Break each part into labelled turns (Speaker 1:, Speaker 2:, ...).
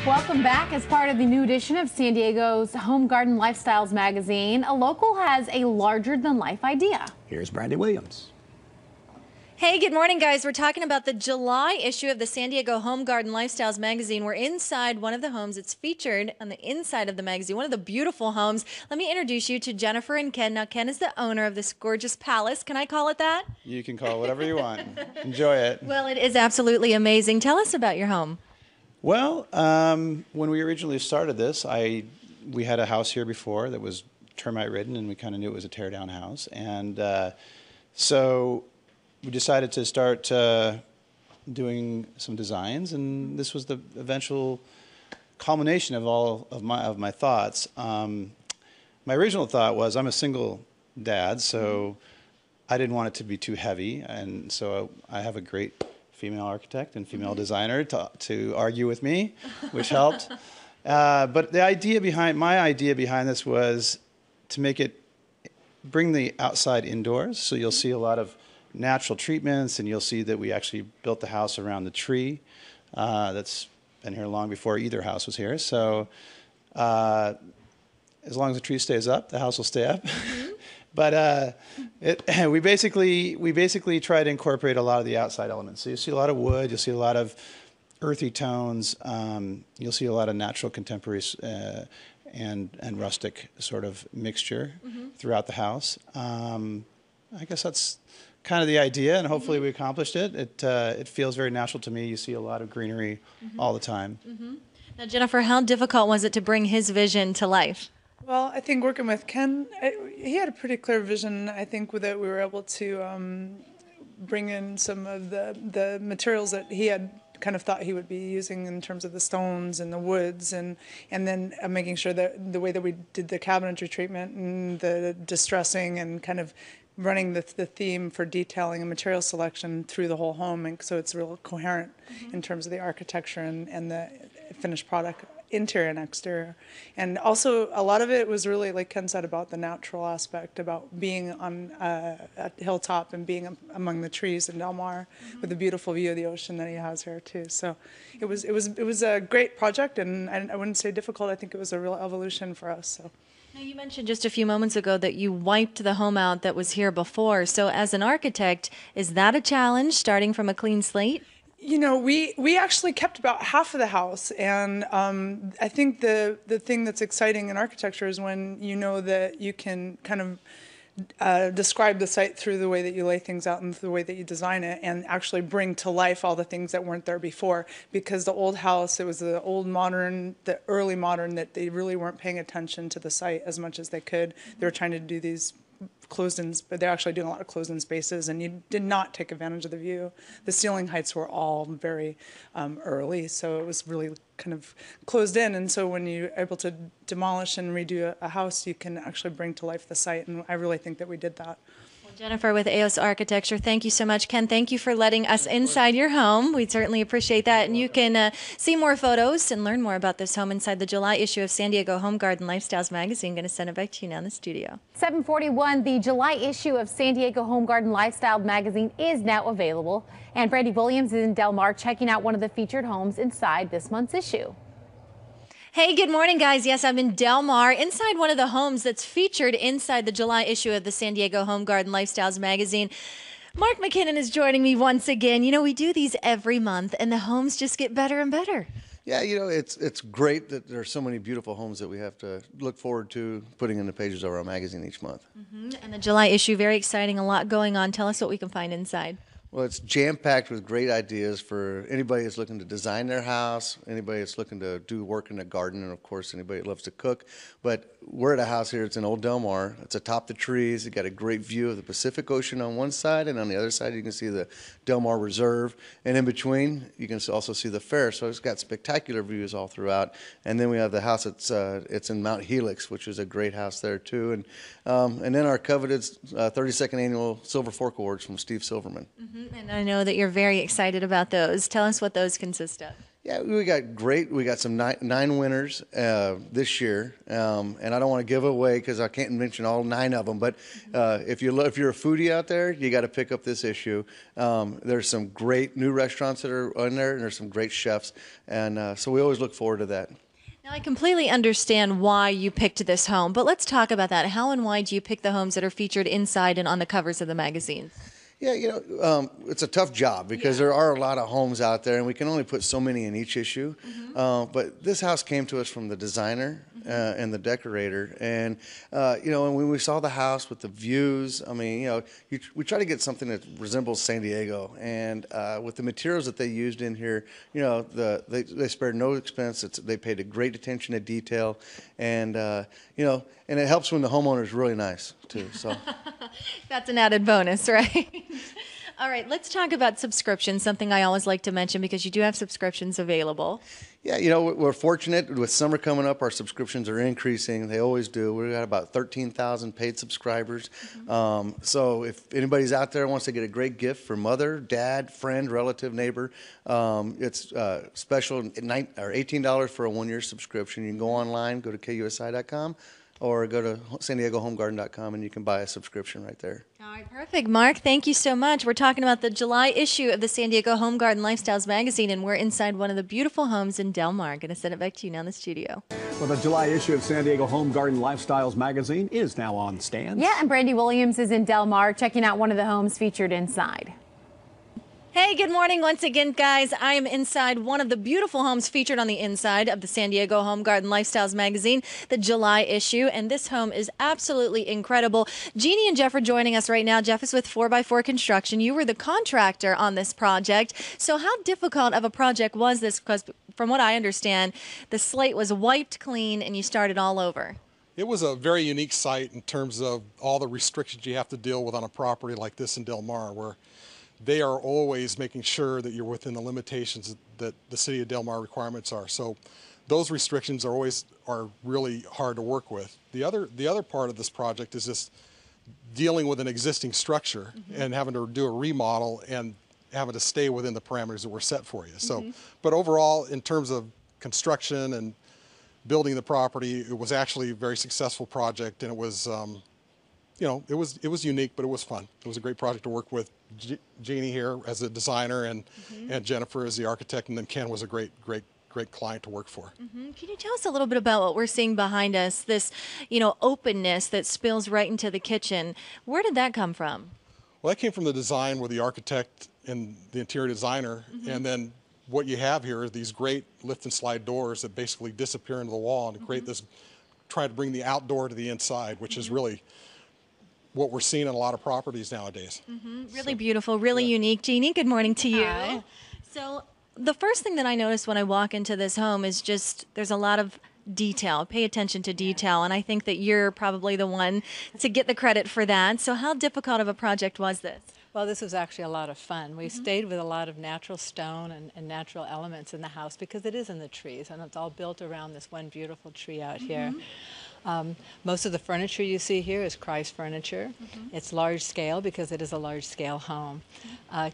Speaker 1: Welcome back. As part of the new edition of San Diego's Home Garden Lifestyles magazine, a local has a larger-than-life idea.
Speaker 2: Here's Brandy Williams.
Speaker 3: Hey, good morning, guys. We're talking about the July issue of the San Diego Home Garden Lifestyles magazine. We're inside one of the homes. It's featured on the inside of the magazine, one of the beautiful homes. Let me introduce you to Jennifer and Ken. Now, Ken is the owner of this gorgeous palace. Can I call it that?
Speaker 4: You can call it whatever you want. Enjoy it.
Speaker 3: Well, it is absolutely amazing. Tell us about your home.
Speaker 4: Well, when we originally started this, we had a house here before that was termite ridden, and we kind of knew it was a tear down house. And so we decided to start doing some designs, and this was the eventual culmination of all of my thoughts. My original thought was I'm a single dad, so I didn't want it to be too heavy, and so I have a great female architect and female designer to argue with me, which helped. But my idea behind this was to bring the outside indoors. So you'll see a lot of natural treatments, and you'll see that we actually built the house around the tree that's been here long before either house was here. So as long as the tree stays up, the house will stay up. But we basically try to incorporate a lot of the outside elements. So you'll see a lot of wood, you'll see a lot of earthy tones, you'll see a lot of natural contemporary and rustic sort of mixture throughout the house. I guess that's kind of the idea, and hopefully we accomplished it. It feels very natural to me. You see a lot of greenery all the time.
Speaker 3: Now, Jennifer, how difficult was it to bring his vision to life?
Speaker 5: Well, I think working with Ken, he had a pretty clear vision. I think that we were able to bring in some of the materials that he had kind of thought he would be using in terms of the stones and the woods, and then making sure that the way that we did the cabinetry treatment and the distressing and kind of running the theme for detailing and material selection through the whole home, and so it's real coherent in terms of the architecture and the finished product, interior and exterior. And also a lot of it was really, like Ken said, about the natural aspect, about being on a hilltop and being among the trees in Del Mar with a beautiful view of the ocean that he has here too. So it was a great project, and I wouldn't say difficult. I think it was a real evolution for us. So.
Speaker 3: Now, you mentioned just a few moments ago that you wiped the home out that was here before. So as an architect, is that a challenge, starting from a clean slate?
Speaker 5: You know, we actually kept about half of the house, and I think the thing that's exciting in architecture is when you know that you can kind of describe the site through the way that you lay things out and the way that you design it, and actually bring to life all the things that weren't there before. Because the old house, it was the old modern, the early modern, that they really weren't paying attention to the site as much as they could. They were trying to do these closed-in, but they're actually doing a lot of closed-in spaces, and you did not take advantage of the view. The ceiling heights were all very early, so it was really kind of closed in, and so when you're able to demolish and redo a house, you can actually bring to life the site, and I really think that we did that.
Speaker 3: Jennifer with AOS Architecture, thank you so much. Ken, thank you for letting us inside your home. We certainly appreciate that. And you can see more photos and learn more about this home inside the July issue of San Diego Home Garden Lifestyles magazine. Going to send it back to you now in the studio.
Speaker 1: 7:41, the July issue of San Diego Home Garden Lifestyle magazine is now available. And Brandy Williams is in Del Mar checking out one of the featured homes inside this month's issue.
Speaker 3: Hey, good morning, guys. Yes, I'm in Del Mar, inside one of the homes that's featured inside the July issue of the San Diego Home Garden Lifestyles magazine. Mark McKinnon is joining me once again. You know, we do these every month, and the homes just get better and better.
Speaker 6: Yeah, you know, it's great that there are so many beautiful homes that we have to look forward to putting in the pages of our magazine each month.
Speaker 3: And the July issue, very exciting, a lot going on. Tell us what we can find inside.
Speaker 6: Well, it's jam-packed with great ideas for anybody that's looking to design their house, anybody that's looking to do work in the garden, and of course anybody that loves to cook. But we're at a house here, it's in Old Del Mar. It's atop the trees. It's got a great view of the Pacific Ocean on one side, and on the other side you can see the Del Mar Reserve. And in between you can also see the fair. So it's got spectacular views all throughout. And then we have the house that's it's in Mount Helix, which is a great house there too. And then our coveted 32nd annual Silver Fork Awards from Steve Silverman.
Speaker 3: And I know that you're very excited about those. Tell us what those consist of.
Speaker 6: Yeah, we got some nine winners this year, and I don't want to give away because I can't mention all 9 of them. But if you're a foodie out there, you got to pick up this issue. There's some great new restaurants that are on there, and there's some great chefs, and so we always look forward to that.
Speaker 3: Now, I completely understand why you picked this home, but let's talk about that. How and why do you pick the homes that are featured inside and on the covers of the magazines?
Speaker 6: Yeah, it's a tough job because there are a lot of homes out there, and we can only put so many in each issue. But this house came to us from the designer and the decorator, and and when we saw the house with the views, I mean, we try to get something that resembles San Diego, and with the materials that they used in here, they spared no expense. They paid a great attention to detail, and and it helps when the homeowner is really nice too. So.
Speaker 3: That's an added bonus, right? All right, let's talk about subscriptions, something I always like to mention because you do have subscriptions available.
Speaker 6: Yeah, we're fortunate. With summer coming up, our subscriptions are increasing. They always do. We've got about 13,000 paid subscribers. So if anybody's out there wants to get a great gift for mother, dad, friend, relative, neighbor, it's special, $18 for a 1-year subscription. You can go online, go to KUSI.com, or go to SanDiegoHomeGarden.com, and you can buy a subscription right there.
Speaker 3: All right, perfect. Mark, thank you so much. We're talking about the July issue of the San Diego Home Garden Lifestyles magazine, and we're inside one of the beautiful homes in Del Mar. Going to send it back to you now in the studio.
Speaker 2: Well, the July issue of San Diego Home Garden Lifestyles magazine is now on stands.
Speaker 1: Yeah, and Brandy Williams is in Del Mar checking out one of the homes featured inside.
Speaker 3: Hey, good morning once again, guys. I am inside one of the beautiful homes featured on the inside of the San Diego Home Garden Lifestyles magazine, the July issue, and this home is absolutely incredible. Jeannie and Jeff are joining us right now. Jeff is with 4x4 Construction. You were the contractor on this project. So how difficult of a project was this? Because from what I understand, the slate was wiped clean and you started all over.
Speaker 7: It was a very unique site in terms of all the restrictions you have to deal with on a property like this in Del Mar, where they are always making sure that you're within the limitations that the City of Del Mar requirements are. So those restrictions are really hard to work with. The other part of this project is just dealing with an existing structure and having to do a remodel and having to stay within the parameters that were set for you. So, but overall, in terms of construction and building the property, it was actually a very successful project, and it was it was unique, but it was fun. It was a great project to work with Jeannie here as a designer and Jennifer as the architect, and then Ken was a great client to work for.
Speaker 3: Can you tell us a little bit about what we're seeing behind us, this, openness that spills right into the kitchen? Where did that come from?
Speaker 7: Well, that came from the design with the architect and the interior designer, and then what you have here are these great lift and slide doors that basically disappear into the wall and create this, try to bring the outdoor to the inside, which is really what we're seeing in a lot of properties nowadays.
Speaker 3: Really beautiful, really unique. Jeannie, good morning to you.
Speaker 8: Hi.
Speaker 3: So the first thing that I noticed when I walk into this home is just there's a lot of detail. Pay attention to detail, and I think that you're probably the one to get the credit for that. So how difficult of a project was this?
Speaker 8: Well, this was actually a lot of fun. We stayed with a lot of natural stone and natural elements in the house because it is in the trees, and it's all built around this one beautiful tree out here. Most of the furniture you see here is Christ furniture. It's large scale because it is a large scale home.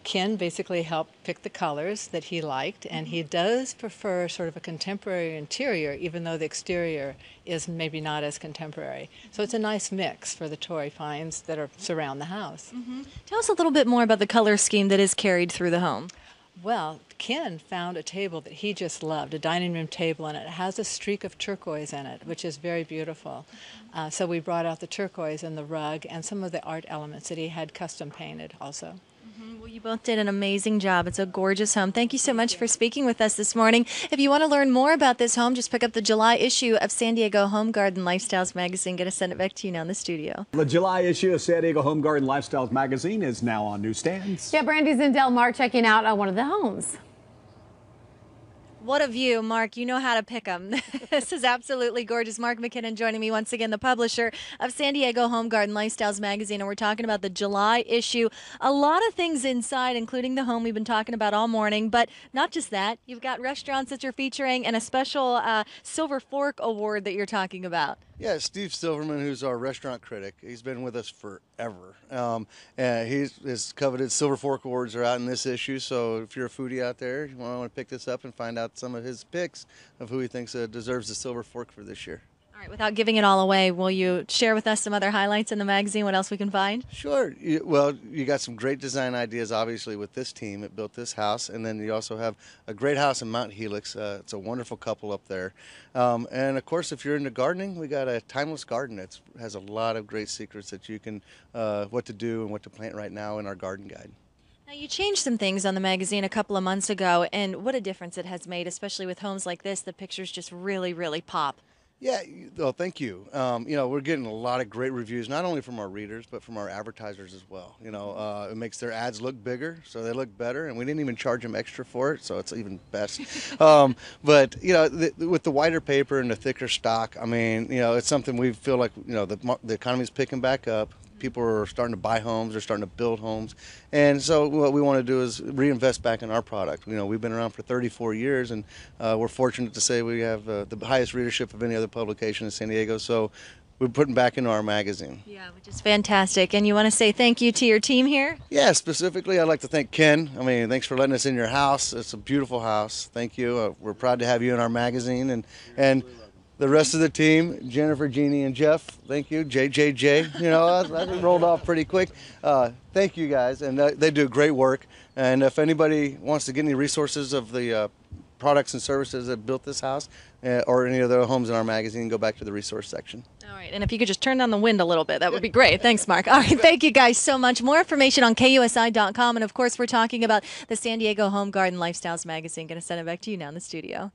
Speaker 8: Ken basically helped pick the colors that he liked, and he does prefer sort of a contemporary interior, even though the exterior is maybe not as contemporary. So it's a nice mix for the Tory finds that are surround the house.
Speaker 3: Tell us a little bit more about the color scheme that is carried through the home.
Speaker 8: Well, Ken found a table that he just loved, a dining room table, and it has a streak of turquoise in it, which is very beautiful. So we brought out the turquoise and the rug and some of the art elements that he had custom painted also.
Speaker 3: Well, you both did an amazing job. It's a gorgeous home. Thank you so much for speaking with us this morning. If you want to learn more about this home, just pick up the July issue of San Diego Home Garden Lifestyles magazine. Going to send it back to you now in the studio.
Speaker 2: The July issue of San Diego Home Garden Lifestyles magazine is now on newsstands.
Speaker 1: Yeah, Brandy's in Del Mar checking out one of the homes.
Speaker 3: What a view, Mark. You know how to pick them. This is absolutely gorgeous. Mark McKinnon joining me once again, the publisher of San Diego Home Garden Lifestyles magazine, and we're talking about the July issue. A lot of things inside, including the home we've been talking about all morning, but not just that. You've got restaurants that you're featuring and a special Silver Fork Award that you're talking about.
Speaker 6: Yeah, Steve Silverman, who's our restaurant critic, he's been with us forever. And his coveted Silver Fork Awards are out in this issue, so if you're a foodie out there, you want to pick this up and find out out some of his picks of who he thinks deserves the Silver Fork for this year.
Speaker 3: All right, without giving it all away, will you share with us some other highlights in the magazine? What else we can find?
Speaker 6: Sure. Well, you got some great design ideas, obviously, with this team that built this house. And then you also have a great house in Mount Helix. It's a wonderful couple up there. And, of course, if you're into gardening, we got a Timeless Garden that has a lot of great secrets that you can, what to do and what to plant right now in our garden guide.
Speaker 3: Now, you changed some things on the magazine a couple of months ago, and what a difference it has made, especially with homes like this. The pictures just really, really pop.
Speaker 6: Yeah, well, thank you. We're getting a lot of great reviews, not only from our readers, but from our advertisers as well. It makes their ads look bigger, so they look better, and we didn't even charge them extra for it, so it's even best. But, with the wider paper and the thicker stock, I mean, it's something we feel like, the economy's picking back up. People are starting to buy homes, they're starting to build homes. And so what we want to do is reinvest back in our product. We've been around for 34 years, and we're fortunate to say we have the highest readership of any other publication in San Diego. So we're putting back into our magazine.
Speaker 3: Yeah, which is fantastic. And you want to say thank you to your team here?
Speaker 6: Yeah, specifically, I'd like to thank Ken. Thanks for letting us in your house. It's a beautiful house. Thank you. We're proud to have you in our magazine. And the rest of the team, Jennifer, Jeannie, and Jeff, thank you. JJJ, that rolled off pretty quick. Thank you guys, and they do great work. And if anybody wants to get any resources of the products and services that built this house or any other homes in our magazine, go back to the resource section.
Speaker 3: All right, and if you could just turn down the wind a little bit, that would be great. Thanks, Mark. All right, thank you guys so much. More information on KUSI.com, and of course, we're talking about the San Diego Home Garden Lifestyles magazine. Going to send it back to you now in the studio.